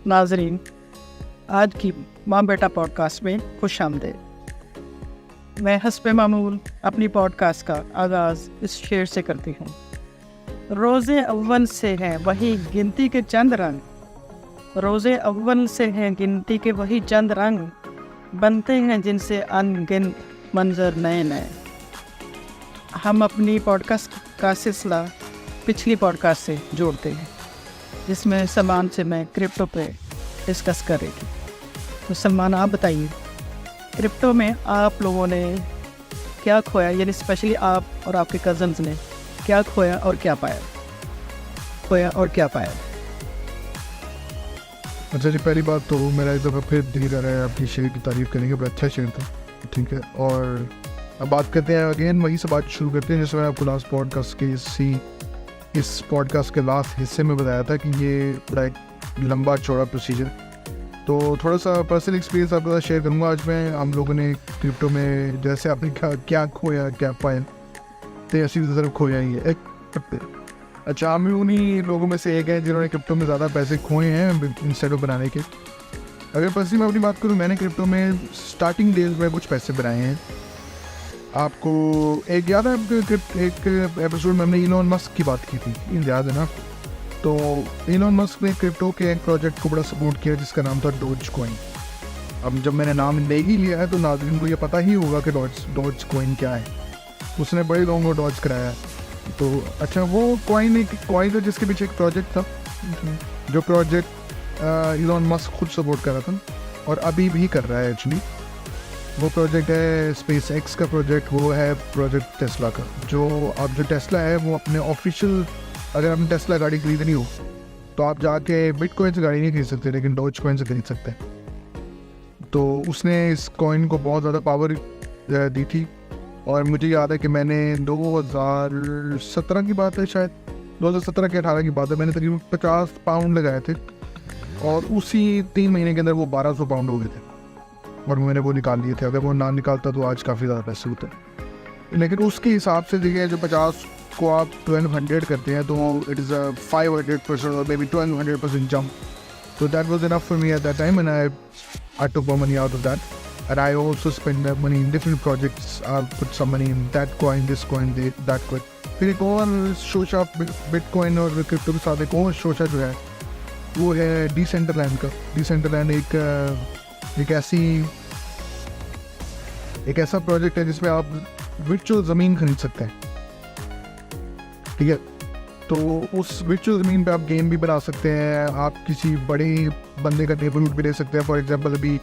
नाजरीन, आज की माँ बेटा पॉडकास्ट में खुश आमदीद। मैं हस्बे मामूल अपनी पॉडकास्ट का आगाज़ इस शेर से करती हूँ। रोज़े अव्वल से हैं वही गिनती के चंद रंग, रोज़े अव्वल से हैं गिनती के वही चंद रंग, बनते हैं जिनसे अनगिन मंजर नए नए। हम अपनी पॉडकास्ट का सिलसिला पिछली पॉडकास्ट से जोड़ते हैं, जिसमें सलमान से मैं क्रिप्टो पे डिस्कस करेगी। तो सलमान, आप बताइए, क्रिप्टो में आप लोगों ने क्या खोया, यानी स्पेशली आप और आपके कज़न्स ने क्या खोया और क्या पाया? अच्छा जी, पहली बात तो मेरा एक दफ़ा फिर दिल कर रहा है आपकी शेर की तारीफ़ करेंगे, बड़ा अच्छा शेर था, ठीक है। और अब बात करते हैं अगेन वहीं से बात शुरू करते हैं जैसे मैंने आपको लास्ट पॉडकास्ट के इस पॉडकास्ट के लास्ट हिस्से में बताया था कि ये बड़ा एक लंबा चौड़ा प्रोसीजर। तो थोड़ा सा पर्सनल एक्सपीरियंस आपके साथ शेयर करूँगा आज मैं। हम लोगों ने क्रिप्टो में जैसे आपने क्या खोया क्या पाया, तो ऐसी तरफ खोया ही है। अच्छा, हम उन्हीं लोगों में से एक है जिन्होंने क्रिप्टो में ज़्यादा पैसे खोए हैं इंस्टेड ऑफ बनाने के। अगर पर्सनली मैं अपनी बात करूँ, मैंने क्रिप्टो में स्टार्टिंग डेज में कुछ पैसे बनाए हैं। आपको एक याद है, एक एपिसोड में हमने इलॉन मस्क की बात की थी, याद है ना? तो इलॉन मस्क ने क्रिप्टो के एक प्रोजेक्ट को बड़ा सपोर्ट किया जिसका नाम था डॉज कॉइन। अब जब मैंने नाम ले ही लिया है तो नाज़रीन को ये पता ही होगा कि डॉज कॉइन क्या है। उसने बड़े लोगों को डॉज कराया। तो अच्छा, वो कॉइन था जिसके पीछे एक प्रोजेक्ट था, जो प्रोजेक्ट इलॉन मस्क खुद सपोर्ट कर रहा था और अभी भी कर रहा है एक्चुअली। वो प्रोजेक्ट है स्पेस एक्स का प्रोजेक्ट, वो है प्रोजेक्ट टेस्ला का। जो टेस्ला है वो अपने ऑफिशियल, अगर आपने टेस्ला गाड़ी खरीदनी हो तो आप जाके बिटकॉइन से गाड़ी नहीं खरीद सकते, लेकिन डॉज कॉइन से खरीद सकते हैं। तो उसने इस कॉइन को बहुत ज़्यादा पावर दी थी। और मुझे याद है कि मैंने 2017 की बात है, शायद 2017 के 18 की बात है, मैंने तकरीबन 50 पाउंड लगाए थे और उसी 3 महीने के अंदर वो 1200 पाउंड हो गए थे और मैंने वो निकाल लिए थे। अगर वो ना निकालता तो आज काफ़ी ज़्यादा पैसे होते। लेकिन उसके हिसाब से देखिए, जो 50 को आप 1200 करते हैं तो इट इज़ अ 500% और मे बी 1200% जंप। तो that was enough for me at that time and I took money out of that and I also spend that money in different projects. I'll put some money in that coin, this coin, that coin. फिर एक और शोशा bitcoin और crypto के साथ एक और शोशा जो है वो है डिसेंट्रलैंड का। डिसेंट्रलैंड एक ऐसा प्रोजेक्ट है जिसमें आप वर्चुअल ज़मीन खरीद सकते हैं, ठीक है। तो उस वर्चुअल ज़मीन पे आप गेम भी बना सकते हैं, आप किसी बड़े बंदे का नेबरहुड भी ले सकते हैं। फॉर एग्जांपल, अभी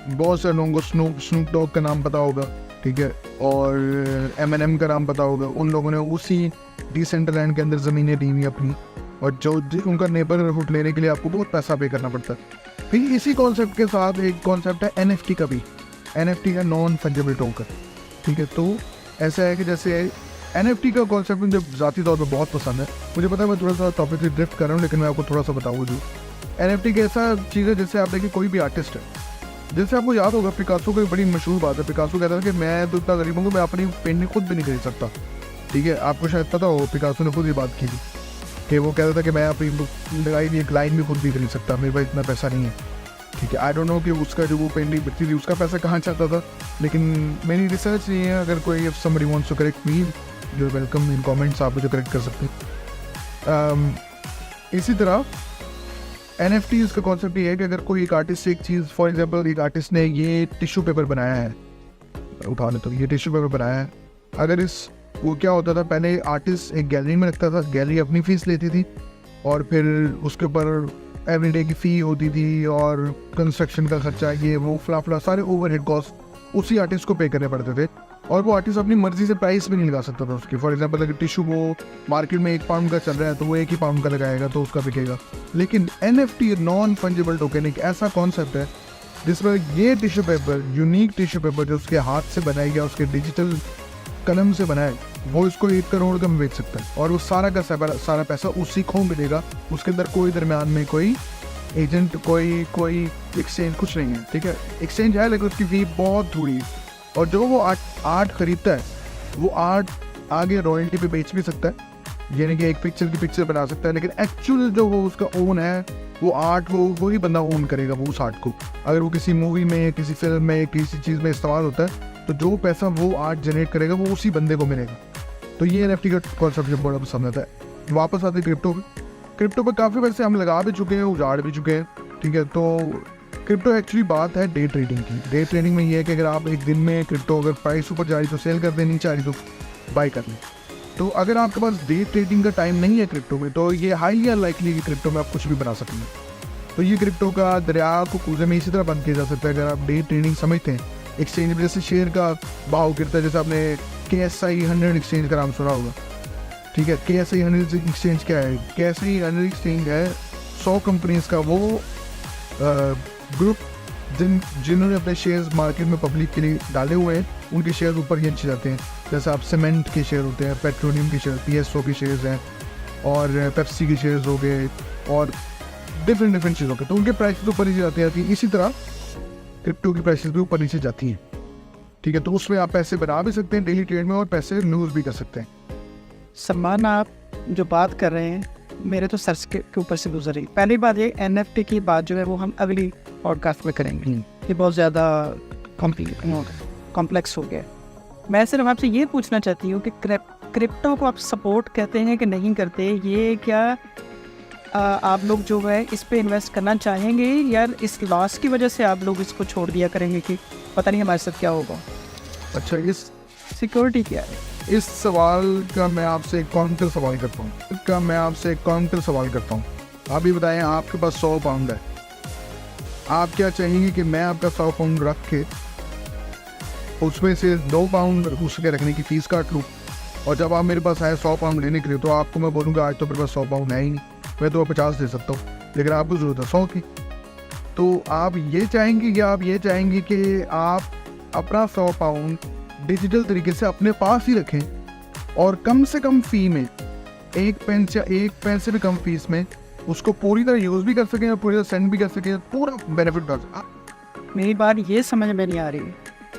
बहुत से लोगों को स्नूप डॉग का नाम पता होगा, ठीक है, और M&M का नाम पता होगा। उन लोगों ने उसी डिसेंट्रलैंड के अंदर ज़मीनें दी हुई अपनी, और जो उनका नेबरहुड लेने के लिए आपको बहुत पैसा पे करना पड़ता है। फिर इसी कॉन्सेप्ट के साथ एक कॉन्सेप्ट है NFT का भी। NFT का नॉन फंजिबल टोकन, ठीक है। तो ऐसा है कि जैसे NFT का कॉन्सेप्ट मुझे ज़ाती तौर पर बहुत पसंद है। मुझे पता है मैं थोड़ा सा टॉपिक से ड्रिफ्ट कर रहा हूँ, लेकिन मैं आपको थोड़ा सा बताऊँ। जो NFT की ऐसा चीज़ है, जैसे आप देखिए कोई भी आर्टिस्ट है, जैसे आपको याद होगा पिकासो की बड़ी मशहूर बात है। पिकासो कहता था कि मैं तो इतना गरीब हूँ कि मैं अपनी पेंटिंग खुद भी नहीं खरीद सकता, ठीक है। आपको शायद पता हो, पिकासो ने खुद ही बात की थी कि वो कहता था कि मैं अपनी लगाई हुई एक लाइन भी खुद भी खरीद सकता, मेरे पास इतना पैसा नहीं है, ठीक है। आई डोंट नो कि उसका जो वो पेंटिंग बिकती थी उसका पैसा कहाँ जाता था, लेकिन मेरी रिसर्च नहीं है। अगर कोई somebody wants to correct me, जो वेलकम इन कमेंट्स, आप मुझे करेक्ट कर सकते हैं। इसी तरह NFTs का कॉन्सेप्ट ये है कि अगर कोई एक आर्टिस्ट एक चीज़, फॉर एग्जांपल एक आर्टिस्ट ने ये टिश्यू पेपर बनाया है, उठा ले तो ये टिश्यू पेपर बनाया है। अगर वो क्या होता था, पहले आर्टिस्ट एक गैलरी में रखता था, गैलरी अपनी फ़ीस लेती थी और फिर उसके ऊपर एवरीडे की फ़ी होती थी और कंस्ट्रक्शन का खर्चा, ये वो फला सारे ओवरहेड कॉस्ट उसी आर्टिस्ट को पे करने पड़ते थे। और वो आर्टिस्ट अपनी मर्जी से प्राइस भी नहीं लगा सकता था उसकी। फॉर एग्जांपल, अगर टिश्यू वो मार्केट में 1 पाउंड का चल रहा है तो वो 1 ही पाउंड का लगाएगा तो उसका बिकेगा। लेकिन NFT नॉन फंजिबल टोकन एक ऐसा कॉन्सेप्ट है जिसमें ये tissue paper, unique tissue paper जो उसके हाथ से बनाया गया, उसके डिजिटल कलम से बनाया, वो इसको 1 करोड़ का में बेच सकता है और वो सारा का सारा पैसा उसी को मिलेगा। उसके अंदर कोई दरमियान में कोई एजेंट, कोई एक्सचेंज कुछ नहीं है, ठीक है। एक्सचेंज है लेकिन उसकी फी बहुत थोड़ी है। और जो वो आर्ट खरीदता है वो आर्ट आगे रॉयल्टी पे बेच भी सकता है यानी कि एक पिक्चर की पिक्चर बना सकता है, लेकिन एक्चुअल जो वो उसका ओन है वो आर्ट वो ही बंदा ओन करेगा वो उस आर्ट को। अगर वो किसी मूवी में, किसी फिल्म में, किसी चीज़ में इस्तेमाल होता है तो जो पैसा वो आर्ट जनरेट करेगा वो उसी बंदे को मिलेगा। तो ये NFT का कॉन्सेप्ट जब बड़ा पसंद आता है। वापस आते क्रिप्टो पे काफ़ी पैसे हम लगा भी चुके हैं, उजाड़ भी चुके हैं, ठीक है। तो क्रिप्टो एक्चुअली बात है डे ट्रेडिंग की। डे ट्रेडिंग में ये है कि अगर आप एक दिन में क्रिप्टो अगर प्राइस ऊपर जा रही तो सेल कर दें, नीचे आ रही तो बाई कर लें। तो अगर आपके पास डे ट्रेडिंग का टाइम नहीं है क्रिप्टो में, तो ये हाईली अनलाइकली कि क्रिप्टो में आप कुछ भी बना सकेंगे। तो ये क्रिप्टो का दरिया को कूजे में इसी तरह बंद किया जा सकता है अगर आप डे ट्रेडिंग समझते हैं। एक्सचेंज में जैसे शेयर का भाव गिरता है, जैसे आपने KSI 100 एक्सचेंज का नाम सुना होगा, ठीक है। KSI 100 एक्सचेंज क्या है? KSI 100 एक्सचेंज है 100 कंपनीज का वो ग्रुप जिन्होंने अपने शेयर्स मार्केट में पब्लिक के लिए डाले हुए हैं, उनके शेयर ऊपर ही अच्छे जाते हैं। जैसे आप सीमेंट के शेयर होते हैं, पेट्रोलियम के शेयर, PSO के शेयर्स हैं, और पेप्सी के शेयर्स हो गए, और डिफरेंट चीज़ों के, तो उनके प्राइस तो ऊपर नीचे जाते हैं। इसी तरह क्रिप्टो की प्राइसेस भी ऊपर नीचे जाती हैं, ठीक है। तो उसमें आप पैसे बना भी सकते हैं डेली ट्रेड में और पैसे लूज भी कर सकते हैं। सम्मान, आप जो बात कर रहे हैं मेरे तो सर के ऊपर से गुजरी। पहली बात ये NFT की बात जो है वो हम अगली पॉडकास्ट में करेंगे, ये बहुत ज़्यादा कॉम्प्लेक्स हो गया। मैं सिर्फ आपसे ये पूछना चाहती हूँ कि क्रिप्टो को आप सपोर्ट कहते हैं कि नहीं करते? ये क्या आप लोग जो है इस पे इन्वेस्ट करना चाहेंगे, या इस लॉस की वजह से आप लोग इसको छोड़ दिया करेंगे कि पता नहीं हमारे साथ क्या होगा? अच्छा, इस सिक्योरिटी क्या है? इस सवाल का मैं आपसे एक काउंटर सवाल करता हूँ। आप ही बताएं, आपके पास 100 पाउंड है, आप क्या चाहेंगे कि मैं आपका 100 पाउंड रख के उसमें से 2 पाउंड उसके रखने की फ़ीस काट लूँ, और जब आप मेरे पास आए 100 पाउंड लेने के लिए तो आपको मैं बोलूँगा आज तो मेरे पास 100 पाउंड है ही नहीं, मैं तो 50 दे सकता हूँ, लेकिन आपको ज़रूरत है 100 की। तो आप ये चाहेंगे कि कि आप अपना 100 पाउंड डिजिटल तरीके से अपने पास ही रखें, और कम से कम फ़ी में 1 पैसे भी कम फीस में उसको पूरी तरह यूज़ भी कर सकें और पूरी तरह सेंड भी कर सकें, पूरा बेनिफिट कर सकें। मेरी बात ये समझ में नहीं आ रही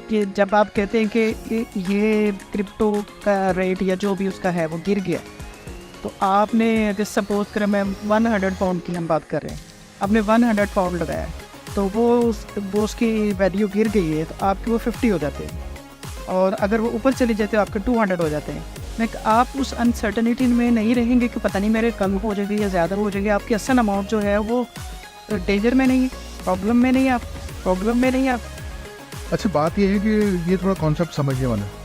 कि जब आप कहते हैं कि ये क्रिप्टो का रेट या जो भी उसका है वो गिर गया, तो आपने अगर सपोज करें मैं 100 पाउंड की हम बात कर रहे हैं, आपने 100 पाउंड लगाया तो वो उसकी वैल्यू गिर गई है, तो आपके वो 50 हो जाते हैं, और अगर वो ऊपर चले जाते हैं आपके 200 हो जाते हैं। मैं आप उस अनसर्टनिटी में नहीं रहेंगे कि पता नहीं मेरे कम हो जाएगी या ज़्यादा हो जाएगी। आपकी असल अमाउंट जो है वो डेंजर में नहीं, प्रॉब्लम में नहीं आप। अच्छा, बात ये है कि ये थोड़ा कॉन्सेप्ट समझने वाला है।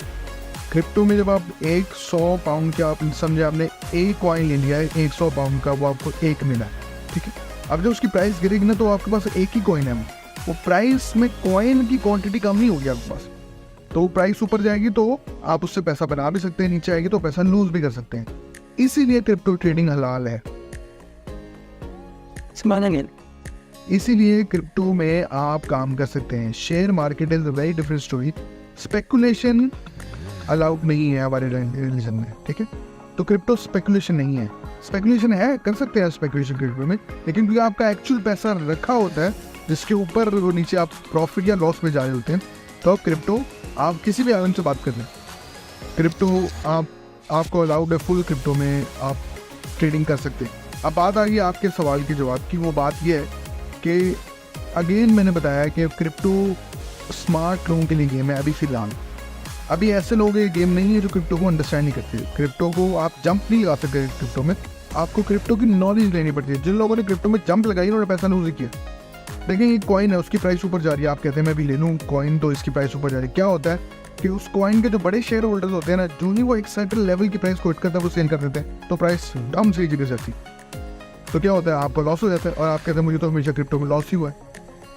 क्रिप्टो में जब आप 100 पाउंड के, आप समझे आपने एक कॉइन ले लिया है 100 पाउंड का, वो आपको एक मिला है, ठीक है। अब जब उसकी प्राइस गिरेगी ना तो आपके पास एक ही कॉइन है, वो प्राइस में कॉइन की क्वांटिटी कम नहीं होगी आपके पास, तो प्राइस ऊपर जाएगी तो आप उससे पैसा बना भी सकते हैं, नीचे आएगी तो पैसा लूज भी कर सकते हैं। इसीलिए क्रिप्टो ट्रेडिंग हलाल है, इसीलिए क्रिप्टो में आप काम कर सकते हैं। Share market is a very different story. Speculation allowed नहीं है हमारे रिलीजन में, ठीक है। तो क्रिप्टो स्पेकुलेशन नहीं है। स्पेकुलेशन है, कर सकते हैं स्पेकुलेशन क्रिप्टो में, लेकिन क्योंकि आपका एक्चुअल पैसा रखा होता है जिसके ऊपर वो नीचे आप प्रॉफिट या लॉस में जा रहे होते हैं, तो क्रिप्टो आप किसी भी आदमी से बात कर लें, क्रिप्टो आपको अलाउड है, फुल क्रिप्टो में आप ट्रेडिंग कर सकते हैं। अब बात आ गई आपके सवाल के जवाब की। वो बात ये है कि अगेन मैंने बताया कि क्रिप्टो स्मार्ट लोगों के लिए गेम है। अभी ऐसे लोग ये गेम नहीं है जो क्रिप्टो को अंडरस्टैंड नहीं करते। क्रिप्टो को आप जंप नहीं लगा सकते क्रिप्टो में, आपको क्रिप्टो की नॉलेज लेनी पड़ती है। जिन लोगों ने क्रिप्टो में जंप लगाई उन्होंने पैसा लूज किया। देखिए, ये कॉइन है, उसकी प्राइस ऊपर जा रही है, आप कहते हैं मैं भी ले लूँ कॉइन, तो इसकी प्राइस ऊपर जा रही है। क्या होता है कि उस कॉइन के जो बड़े शेयर होल्डर्स होते हैं ना, जो ही वो एक सर्टेन लेवल की प्राइस को हिट करता है वो सेल कर देते हैं, तो प्राइस डाउन से गिर जाती। तो क्या होता है, आपको लॉस हो जाता है, और आप कहते हैं मुझे तो हमेशा क्रिप्टो में लॉस ही हुआ है,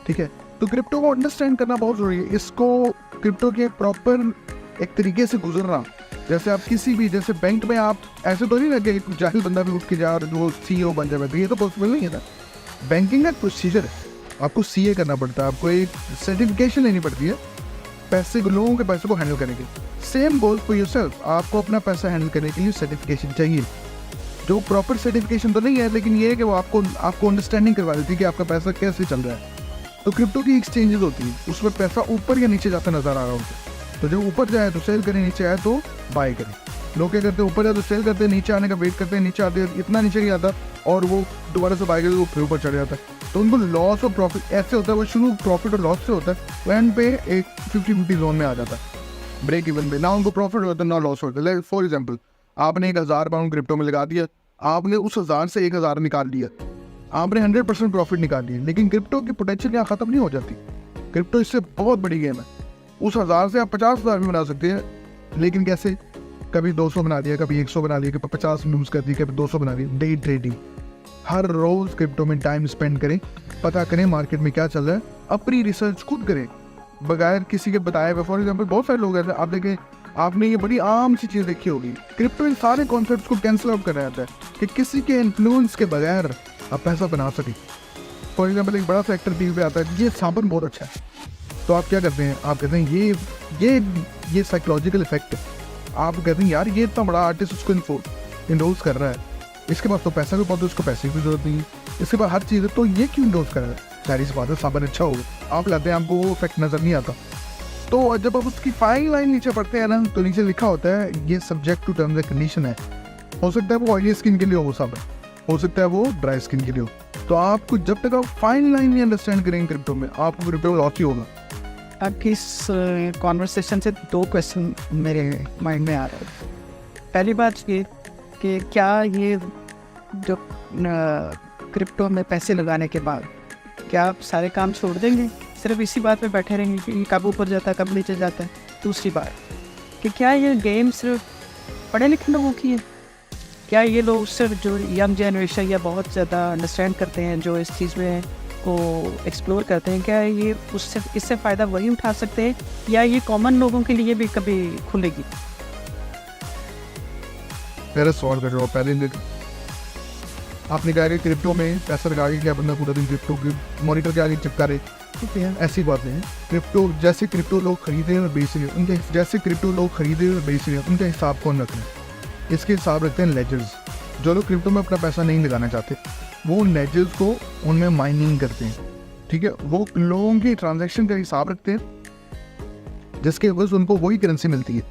ठीक है। तो क्रिप्टो को अंडरस्टैंड करना बहुत ज़रूरी है। इसको क्रिप्टो के प्रॉपर एक तरीके से गुजरना, जैसे आप किसी भी, जैसे बैंक में आप ऐसे तो नहीं लगे एक जाहिल बंदा भी उठ के जा और वो CEO बन जाए, तो ये तो पॉसिबल नहीं है ना। बैंकिंग का प्रोसीजर है, आपको CA करना पड़ता है, आपको एक सर्टिफिकेशन लेनी पड़ती है पैसे, लोगों के पैसे को हैंडल करने के लिए। सेम गोल फॉर योरसेल्फ, आपको अपना पैसा हैंडल करने के लिए सर्टिफिकेशन चाहिए, जो प्रॉपर सर्टिफिकेशन तो नहीं है, लेकिन ये है कि वो आपको अंडरस्टैंडिंग करवा देती है कि आपका पैसा कैसे चल रहा है। तो क्रिप्टो की एक्सचेंजेस होती है, उसमें पैसा ऊपर या नीचे जाता नजर आ रहा होता है, तो जब ऊपर जाए तो सेल करें, नीचे आए तो बाय करें। लोग क्या करते हैं, ऊपर जाते सेल करते हैं, नीचे आने का वेट करते हैं, नीचे आते हैं, इतना नीचे नहीं आता और वो दोबारा से बाई करके वो फिर ऊपर चढ़ जाता है। तो उनको लॉस और प्रॉफिट ऐसे होता है, वो शुरू प्रॉफिट और लॉस से होता है, एंड पे एक 50-50 जोन में आ जाता है, ब्रेक इवन पे। ना उनको प्रॉफिट होता है ना लॉस होता है। फॉर एग्जाम्पल, आपने 1000 पाउंड क्रिप्टो में लगा दिया, आपने उस 1000 से 1000 निकाल लिया, आपने 100% प्रॉफिट निकाल लिया। लेकिन क्रिप्टो की पोटेंशियल यहाँ ख़त्म नहीं हो जाती। क्रिप्टो इससे बहुत बड़ी गेम है। उस 1000 से आप 50,000 भी बना सकते हैं, लेकिन कैसे? कभी 200 बना दिया, कभी 100 बना लिया, कभी 50 लूज कर दी, कभी 200 बना दिया। डे ट्रेडिंग, हर रोज क्रिप्टो में टाइम स्पेंड करें, पता करें मार्केट में क्या चल रहा है, अपनी रिसर्च खुद करें बगैर किसी के बताए हुए। फॉर एग्जाम्पल, बहुत सारे लोग ऐसे, आप देखें, आपने ये बड़ी आम सी चीज़ देखी होगी, क्रिप्टो इन सारे कॉन्सेप्ट्स को कैंसिल आउट कर जाता है कि किसी के इन्फ्लुएंस के बगैर आप पैसा बना सकें। फॉर एग्जाम्पल, एक बड़ा सा एक्टर टीवी पे आता है, ये साबुन बहुत अच्छा है, तो आप क्या करते हैं, आप कहते हैं ये साइकोलॉजिकल इफेक्ट है। आप कहते हैं यार ये इतना बड़ा आर्टिस्ट उसको इंडोज कर रहा है, इसके पास तो पैसा भी बहुत है, उसको पैसे की जरूरत नहीं है, इसके पास हर चीज़ है, तो ये क्यों इंडोज कर रहा है? सारी सी बात है, साबुन अच्छा होगा, आप लाते हैं, आपको वो इफेक्ट नज़र नहीं आता। तो जब आप उसकी फाइन लाइन नीचे पढ़ते हैं ना, तो नीचे लिखा होता है ये subject to terms and condition है। हो सकता है वो ऑयली स्किन के लिए हो साबुन, हो सकता है वो ड्राई स्किन के लिए हो। तो आपको जब तक आप फाइन लाइन नहीं अंडरस्टैंड करेंगे क्रिप्टो में, आपको क्रिप्टो में लॉस ही होगा। आपकी इस कॉन्वर्सेशन से 2 क्वेश्चन मेरे माइंड में आ रहे हैं। पहली बात ये कि क्या ये जो क्रिप्टो में पैसे लगाने के बाद क्या आप सारे काम छोड़ देंगे, सिर्फ इसी बात पे बैठे रहेंगे कि कब ऊपर जाता है कब नीचे जाता है? दूसरी बात कि क्या ये गेम सिर्फ पढ़े लिखे लोगों की है? क्या ये लोग सिर्फ जो यंग जनरेशन या बहुत ज़्यादा अंडरस्टैंड करते हैं, जो इस चीज़ में को एक्सप्लोर करते हैं, क्या ये उससे इससे फ़ायदा वही उठा सकते हैं, या ये कॉमन लोगों के लिए भी कभी खुलेगी? मेरा सवाल कर रहा हूँ पहले, आपने कहा कि क्रिप्टो में पैसा लगा के क्या बंदा पूरा दिन क्रिप्टो की मॉनिटर के आगे चिपका रहे, ऐसी बात नहीं है। क्रिप्टो लोग खरीदे और बेच रहे हैं, उनके जैसे क्रिप्टो लोग खरीदे और बेच रहे हैं, उनका हिसाब कौन रख रहे हैं? इसके हिसाब रखते हैं लेजर्स। जो लोग क्रिप्टो में अपना पैसा नहीं लगाना चाहते, वो लेजर्स को उनमें माइनिंग करते हैं, ठीक है, वो लोगों की ट्रांजैक्शन का हिसाब रखते हैं, जिसके वजह से उनको वही करेंसी मिलती है,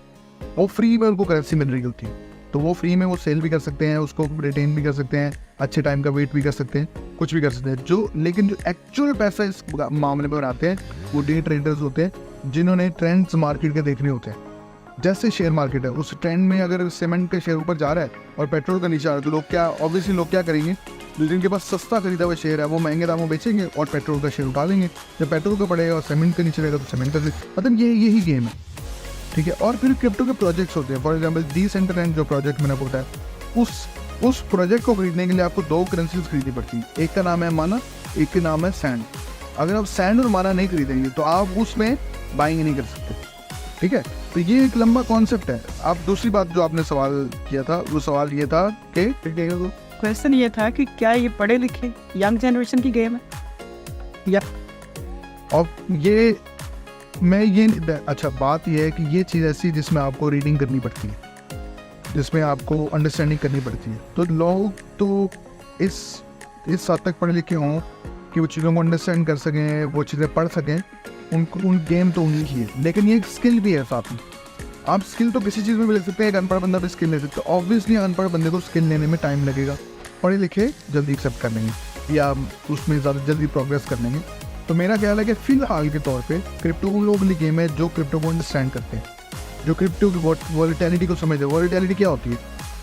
वो फ्री में उनको करेंसी मिल रही होती है, तो वो फ्री में वो सेल भी कर सकते हैं, उसको रिटेन भी कर सकते हैं, अच्छे टाइम का वेट भी कर सकते हैं, कुछ भी कर सकते हैं। लेकिन जो एक्चुअल पैसा इस मामले में बनाते हैं, वो डे ट्रेडर्स होते हैं, जिन्होंने ट्रेंड्स मार्केट के देखने होते हैं। जैसे शेयर मार्केट है, उस ट्रेंड में अगर सीमेंट का शेयर ऊपर जा रहा है और पेट्रोल का नीचे आ रहा है, तो लोग क्या करेंगे, जिनके पास सस्ता खरीदा हुआ शेयर है वो महंगे दामों बेचेंगे और पेट्रोल का शेयर उठा लेंगे। जब पेट्रोल का पड़ेगा और सीमेंट का नीचे रहेगा तो सीमेंट का, मतलब यही गेम है, ठीक है। और फिर क्रिप्टो के प्रोजेक्ट्स होते हैं, फॉर एग्जाम्पल Decentraland जो प्रोजेक्ट मैंने बताया, उस प्रोजेक्ट को खरीदने के लिए आपको 2 करेंसीज खरीदनी पड़ती हैं, एक का नाम है माना, एक का नाम है सैंड। अगर आप सैंड और माना नहीं खरीदेंगे तो आप उसमें बाइंग नहीं कर सकते, ठीक है। तो ये एक लंबा कॉन्सेप्ट है। आप दूसरी बात जो आपने सवाल किया था, वो सवाल ये था कि क्वेश्चन ये था कि क्या ये पढ़े लिखे यंग जनरेशन की गेम है या? और अच्छा, बात ये है कि ये चीज़ ऐसी जिसमें आपको रीडिंग करनी पड़ती है, जिसमें आपको अंडरस्टैंडिंग करनी पड़ती है। तो लोग तो इस हद तक पढ़े लिखे हों कि वो चीज़ों को अंडरस्टैंड कर सकें, वो चीज़ें पढ़ सकें, उन गेम तो उन्हीं की है। लेकिन ये एक स्किल भी है साथ में। आप स्किल तो किसी चीज़ में भी ले सकते हैं, एक अनपढ़ बंदा भी स्किल ले सकता है। ऑब्वियसली अनपढ़ बंदे को स्किल लेने में टाइम लगेगा, पढ़े लिखे जल्दी एक्सेप्ट कर लेंगे या उसमें ज़्यादा जल्दी प्रोग्रेस कर लेंगे। तो मेरा ख्याल है कि फ़िलहाल के तौर पे क्रिप्टो उन लोगों के लिए गेम है जो क्रिप्टो को अंडरस्टैंड करते हैं, जो क्रिप्टो की वॉलेटिलिटी को समझते हैं। वॉलेटिलिटी क्या होती है?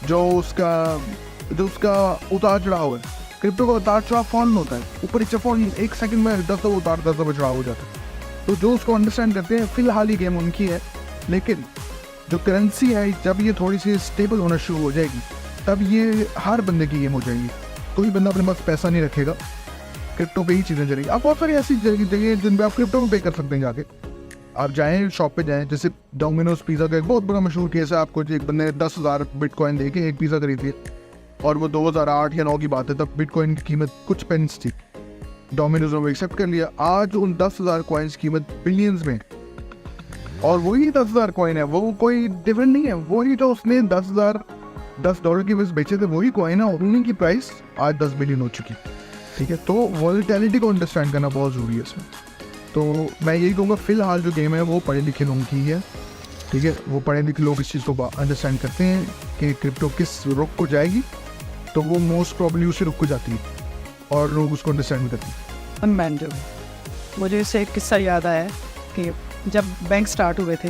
जो उसका उतार चढ़ाव है। क्रिप्टो का उतार चढ़ाव फॉल होता है, ऊपर नीचे फॉल, 1 सेकंड में 10 दफ़ा उतार 10 दफ़ा चढ़ाव हो जाता है। तो जो उसको अंडरस्टैंड करते हैं, फ़िलहाल ही गेम उनकी है। लेकिन जो करेंसी है, जब ये थोड़ी सी स्टेबल होना शुरू हो जाएगी, तब ये हर बंदे की गेम हो जाएगी। कोई बंदा अपने पास पैसा नहीं रखेगा, क्रिप्टो पे ही चीज़ें चलेगी। आप बहुत सारी ऐसी जगह जिन पे आप क्रिप्टो में पे कर सकते हैं। जाके आप जाएँ शॉप पे जाएँ, जैसे डोमिनोज पिज़्ज़ा का एक बहुत बड़ा मशहूर केस है। आपको एक बंदे ने 10,000 बिटकॉइन दे के एक पिज़्ज़ा खरीदी है, और वो 2008 या 9 की बात है, तब बिटकॉइन की कीमत कुछ पेंस थी। डोमिनोज ने एक्सेप्ट कर लिया। आज उन 10,000 कॉइन्स की कीमत बिलियंस में, और वही 10,000 कॉइन है, वो कोई डिफरेंट नहीं है। वही तो उसने $10 की वजह बेचे थे, वही कॉइन है, और उन्हीं की प्राइस आज 10 बिलियन हो चुकी, ठीक है। तो वॉलेटिलिटी को अंडरस्टैंड करना बहुत ज़रूरी है इसमें। तो मैं यही कहूँगा, फ़िलहाल जो गेम है वो पढ़े लिखे लोगों की है, ठीक है, वो पढ़े लिखे लोग इस चीज़ को अंडरस्टैंड करते हैं कि क्रिप्टो किस रुख को जाएगी, तो वो मोस्ट प्रॉब्ली उसी रुख को जाती है और लोग उसको अंडरस्टैंड करते हैं। अनमैंडो मुझे इससे एक किस्सा याद आया कि जब बैंक स्टार्ट हुए थे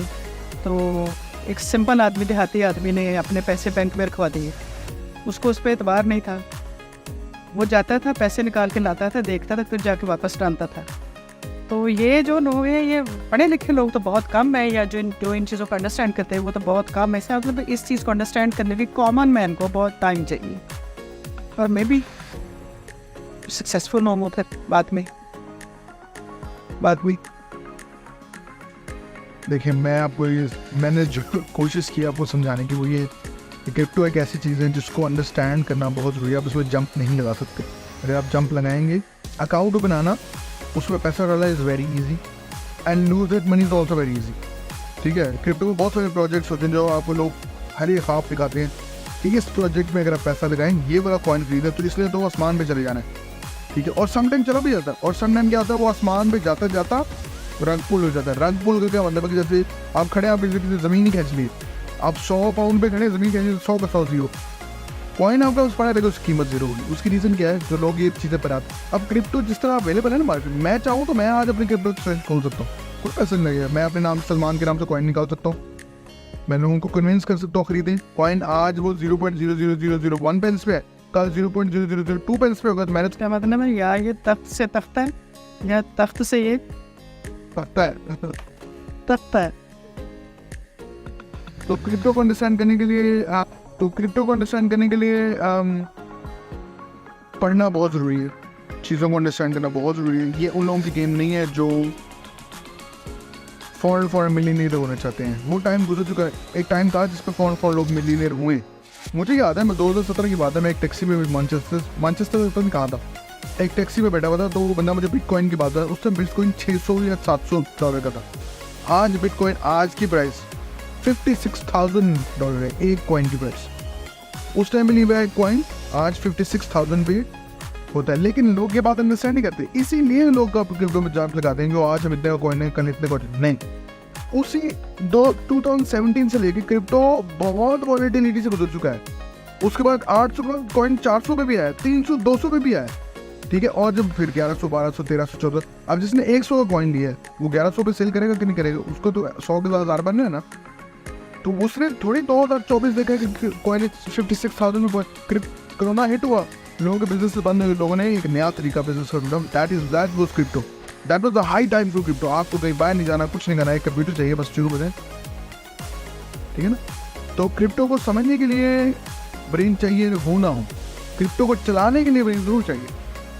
तो एक सिंपल आदमी, देहाती आदमी ने अपने पैसे बैंक में रखवा दिए। उसको उस पर एतबार नहीं था, वो जाता था पैसे निकाल के लाता था, देखता था, फिर जाके वापस डालता था। तो ये जो लोग हैं, ये पढ़े लिखे लोग तो बहुत कम है, या जो इन चीज़ों को अंडरस्टैंड करते हैं वो तो बहुत कम है। इसका मतलब इस चीज़ को अंडरस्टैंड करने के कॉमन मैन को बहुत टाइम चाहिए, और मे बी सक्सेसफुल होंगे फिर बाद में। बात हुई। देखिए, मैंने जो कोशिश की आपको समझाने की वो ये, क्रिप्टो एक ऐसी चीज़ है जिसको अंडरस्टैंड करना बहुत ज़रूरी है। आप उसमें जंप नहीं लगा सकते। अगर आप जंप लगाएंगे, अकाउंट बनाना, उसमें पैसा डालना is very easy, and lose it money is also very easy. ठीक है, क्रिप्टो में बहुत सारे प्रोजेक्ट्स होते हैं जो आपको लोग हर एक ख्वाब दिखाते हैं कि इस प्रोजेक्ट में अगर आप पैसा लगाएंगे, ये वाला कॉइन खरीदे, तो इसलिए तो आसमान पे चले जाना है। ठीक है, और समटाइम चला भी जाता है, और समटाइम क्या होता है, वो आसमान पे जाता जाता रंग पुल हो जाता है। रंग पुल का क्या मतलब है कि जैसे आप खड़े, आप किसी ज़मीन ही खींच ली, आप 100 पाउंड पे खड़े, ज़मीन खींच 100 का 100 जीरो, कॉइन आपका उस पर उसकी कीमत जीरो होगी। उसकी रीज़न क्या है, जो लोग ये चीज़ें पर आते हैं। अब क्रिप्टो जिस तरह अवेलेबल है ना मार्केट में, मैं चाहूँ तो मैं आज अपनी क्रिप्टो एक्सचेंज खोल सकता हूँ, कोई पैसा नहीं लगेगा। मैं अपने नाम से, सलमान के नाम से कॉइन निकाल सकता हूँ, मैं लोगों को कन्विंस कर सकता हूँ खरीदें कॉइन। आज वो 0.00001 पेंस पे है, कल 0.0002 पेंस पे होगा। तो मैंने क्या मतलब है, या ये तख्त से तख्त है, या तख्त से ये पता है। तख्त है। तो क्रिप्टो को अंडरस्टैंड करने के लिए पढ़ना बहुत ज़रूरी है, चीज़ों को अंडरस्टैंड करना बहुत ज़रूरी है। ये उन लोगों की गेम नहीं है जो फॉरन मिलीनियर होना चाहते हैं। वो टाइम गुजर चुका है। एक टाइम था जिस पर फॉरन लोग मिलीनियर हुए। मुझे याद है, मैं 2017 की बात है, मैं एक टैक्सी में मैनचेस्टर में कहा था, एक टैक्सी में बैठा हुआ था, तो वो बंदा मुझे बिटकॉइन की बात है। उस टाइम बिटकॉइन 600 या 700 डॉलर का था। आज बिटकॉइन, आज की प्राइस $56,000 है, एक कॉइन की प्राइस। उस टाइम में नहीं हुआ एक कॉइन, आज 56,000 पे होता है। लेकिन लोग ये बात अंडरस्टैंड नहीं करते, इसीलिए लोग क्रिप्टो में जांच लगाते हैं कि आज हम इतने का कॉइन है, कल इतने कॉइन नहीं। उसी 2017 से लेके क्रिप्टो बहुत वॉलेटिलिटी से गुजर चुका है। उसके बाद 800 का कॉइन 400 पे भी आया, 300, 200 पे भी आया। ठीक है, और जब फिर 1100, 1200, 1300, 1400, अब जिसने 100 का कॉइन लिया है वो 1100 पे सेल करेगा कि नहीं करेगा? उसको तो 100 के साथ 1000 बनना है ना। तो उसने थोड़ी 2024 देखा कि कॉइन 56,000 में कोरोना हिट हुआ, लोगों के बिजनेस बंद हुए, लोगों ने एक नया तरीका बिजनेस करना, that was crypto. That was the high time for crypto. आपको कहीं बाहर नहीं जाना, कुछ नहीं करना है, एक कंप्यूटर चाहिए बस, शुरू करें। ठीक है ना। तो क्रिप्टो को समझने के लिए ब्रेन चाहिए, हो ना हो, क्रिप्टो को चलाने के लिए ब्रेन जरूर चाहिए।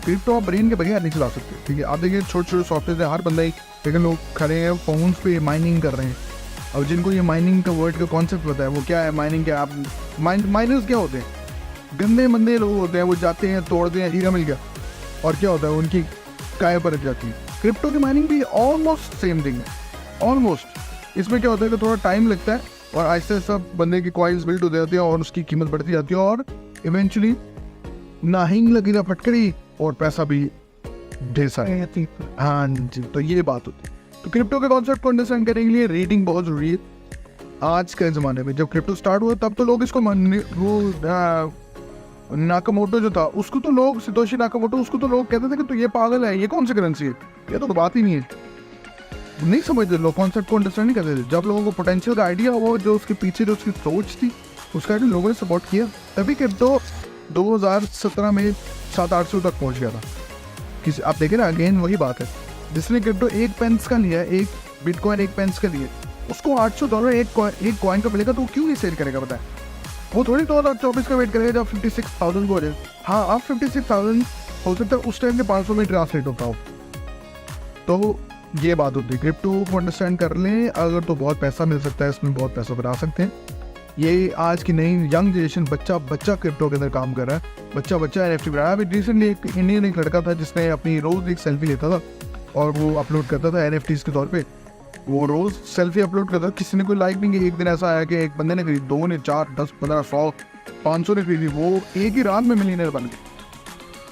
क्रिप्टो आप ब्रेन के बगैर नहीं चला सकते। ठीक है, आप देखिए छोटे छोटे सॉफ्टवेयर है, हर बंदा ही, लेकिन लोग खड़े हैं फोन्स पे माइनिंग कर रहे हैं। अब जिनको ये माइनिंग का वर्ड का कॉन्सेप्ट पता है, वो क्या है माइनिंग, क्या आप माइनर्स क्या होते हैं? गंदे मंदे लोग होते हैं, वो जाते हैं, तोड़ते हैं, हीरा मिल गया, और क्या होता है, उनकी काय पर जाती है। क्रिप्टो की माइनिंग भी ऑलमोस्ट सेम थिंग है, ऑलमोस्ट। इसमें क्या होता है कि थोड़ा टाइम लगता है, और आहिस्ता आहिस्ता बंदे की कॉइन्स बिल्ड हो जाती है, और उसकी कीमत बढ़ती जाती है, और इवेंचुअली ना हिंग लगी ना फटकड़ी, और पैसा भी ढेर सारा। हाँ जी, तो ये बात होती है। तो क्रिप्टो के कॉन्सेप्ट को अंडरस्टैंड करने के लिए रीडिंग बहुत ज़रूरी है। आज के ज़माने में जब क्रिप्टो स्टार्ट हुआ, तब तो लोग इसको नाकामोटो जो था, उसको तो लोग, सितोशी नाकामोटो, उसको तो लोग कहते थे कि तो ये पागल है, ये कौन सी करेंसी है, ये तो बात ही नहीं है। नहीं समझते लोग, कॉन्सेप्ट को अंडरस्टैंड नहीं करते थे। जब लोगों को पोटेंशियल का आइडिया हुआ, जो उसके पीछे जो उसकी सोच थी, उसका आइडिया लोगों ने सपोर्ट किया, तभी क्रिप्टो 2017 में 700-800 तक पहुँच गया था। किसी, आप देखें ना, अगेन वही बात है, जिसने क्रिप्टो 1 पेंस का लिया, एक बिटकॉइन 1 पेंस का लिए, उसको $800 एक कॉइन का मिलेगा, तो क्यों नहीं सेल करेगा? पता है, वो थोड़ी 2024 का वेट करेगा जब 56,000 को हो जाए। हाँ, आप 56,000 हो सकता है उस टाइम के 500 में ट्रांसलेट होता हो। तो ये बात होती है, क्रिप्टो को अंडरस्टैंड कर लें अगर, तो बहुत पैसा मिल सकता है, इसमें बहुत पैसा बना सकते हैं। ये आज की नई यंग जनरेशन, बच्चा क्रिप्टो के अंदर काम कर रहा है, बच्चा NFT बना रहा है। अभी रिसेंटली एक इंडियन एक लड़का था जिसने अपनी रोज़ एक सेल्फी लेता था, और वो अपलोड करता था NFTs के तौर पे। वो रोज़ सेल्फी अपलोड करता था, किसी ने कोई लाइक नहीं किया। एक दिन ऐसा आया कि एक बंदे ने खरीदी, 2 ने 4, 10, 15, 100, 500 ने खरीदी, वो एक ही रात में मिलियनर बन गए।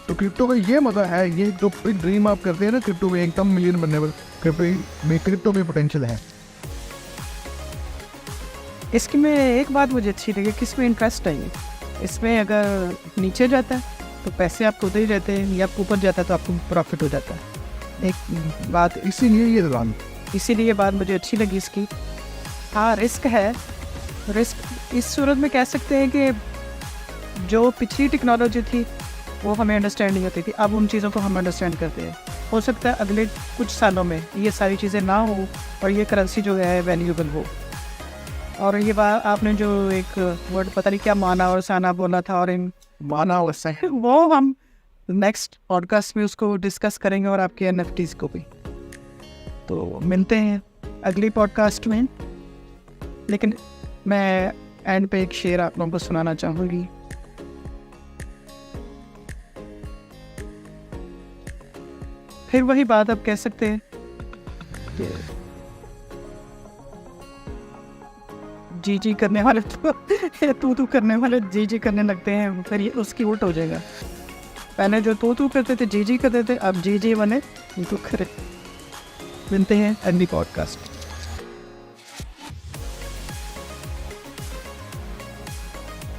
तो क्रिप्टो का ये मजा है, ये जो बिग ड्रीम आप करते हैं ना क्रिप्टो में एकदम मिलियन बनने पर, क्रिप्टो में पोटेंशियल है। इसकी में एक बात मुझे अच्छी लगी, किसमें इंटरेस्ट है। इसमें अगर नीचे जाता है तो पैसे आपको उधर ही रहते हैं, या ऊपर जाता है तो आपको प्रॉफिट हो जाता है। एक बात इसीलिए ये दुकान इसीलिए ये बात मुझे अच्छी लगी इसकी। हाँ, रिस्क है। रिस्क इस सूरत में कह सकते हैं कि जो पिछली टेक्नोलॉजी थी वो हमें अंडरस्टैंड नहीं होती थी, अब उन चीज़ों को हम अंडरस्टैंड करते हैं। हो सकता है अगले कुछ सालों में ये सारी चीज़ें ना हो और ये करेंसी जो है वैल्यूएबल हो। और ये बात आपने जो एक वर्ड पता नहीं क्या माना और साना बोला था, और इन माना वैसा है। वो हम नेक्स्ट पॉडकास्ट में उसको डिस्कस करेंगे, और आपके NFTs को भी। तो मिलते हैं अगली पॉडकास्ट में। लेकिन मैं एंड पे एक शेर आप लोगों को सुनाना चाहूँगी। फिर वही बात आप कह सकते हैं कि जी करने वाले तो तू करने वाले जी करने लगते हैं, फिर ये उसकी उल्ट हो जाएगा। पहले जो तू करते थे जी करते थे, अब जी बने तू करे। मिलते हैं अगली पॉडकास्ट।